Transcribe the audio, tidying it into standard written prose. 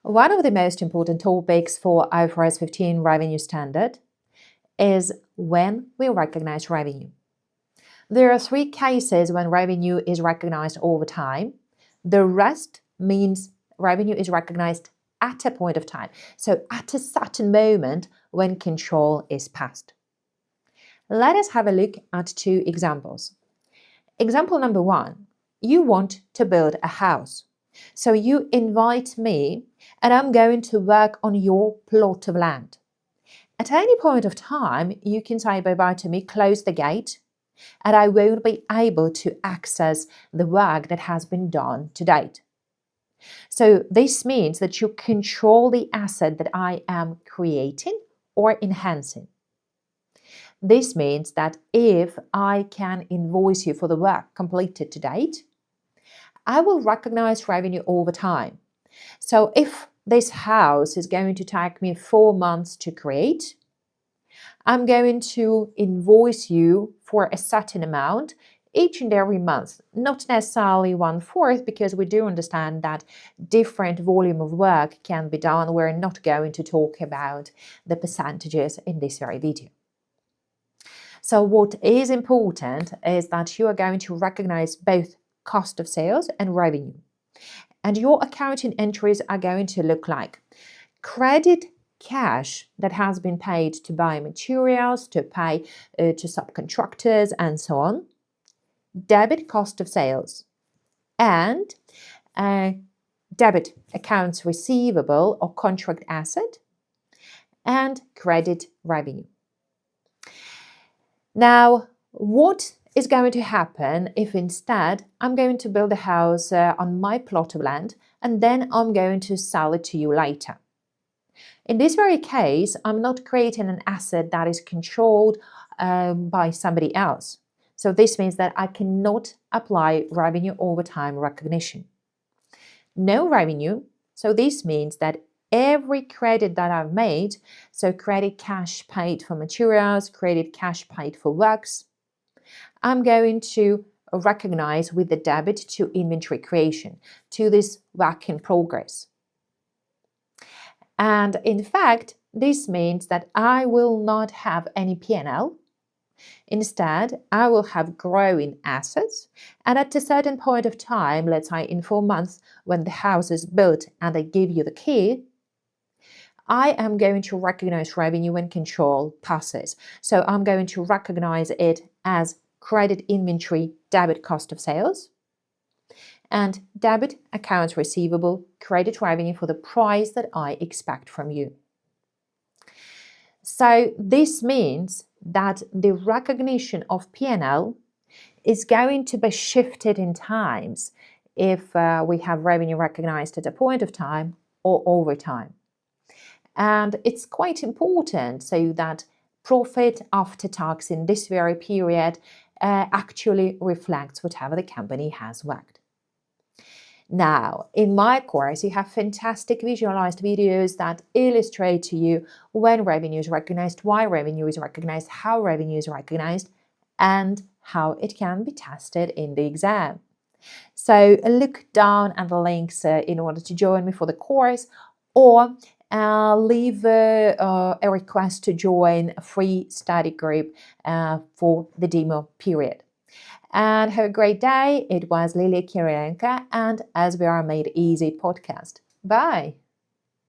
One of the most important topics for IFRS 15 revenue standard is when we recognize revenue. There are 3 cases when revenue is recognized over time. The rest means revenue is recognized at a point of time, so at a certain moment when control is passed. Let us have a look at 2 examples. Example number 1, you want to build a house. So you invite me and I'm going to work on your plot of land. At any point of time, you can say bye-bye to me, close the gate, and I won't be able to access the work that has been done to date. So this means that you control the asset that I am creating or enhancing. This means that if I can invoice you for the work completed to date, I will recognize revenue over time. So if this house is going to take me 4 months to create, I'm going to invoice you for a certain amount each and every month, not necessarily 1/4, because we do understand that different volume of work can be done. We're not going to talk about the percentages in this very video. So what is important is that you are going to recognize both cost of sales and revenue. And your accounting entries are going to look like credit cash that has been paid to buy materials, to pay to subcontractors and so on, debit cost of sales, and debit accounts receivable or contract asset, and credit revenue. Now, what is going to happen if instead I'm going to build a house on my plot of land and then I'm going to sell it to you later? In this very case, I'm not creating an asset that is controlled by somebody else. So this means that I cannot apply revenue over time recognition. No revenue, so this means that every credit that I've made, so credit cash paid for materials, credit cash paid for works, I'm going to recognize with the debit to inventory creation, to this work in progress. And in fact, this means that I will not have any P&L. Instead, I will have growing assets, and at a certain point of time, let's say in 4 months, when the house is built and I give you the key, I am going to recognize revenue when control passes. So I'm going to recognize it as credit inventory, debit cost of sales, and debit accounts receivable, credit revenue for the price that I expect from you. So this means that the recognition of P&L is going to be shifted in times if we have revenue recognized at a point of time or over time. And it's quite important so that profit after tax in this very period actually reflects whatever the company has worked. Now, in my course, you have fantastic visualized videos that illustrate to you when revenue is recognized, why revenue is recognized, how revenue is recognized, and how it can be tested in the exam. So look down at the links in order to join me for the course, or leave a request to join a free study group for the demo period. And have a great day. It was Lilia Kirilenko and As We Are Made Easy podcast. Bye.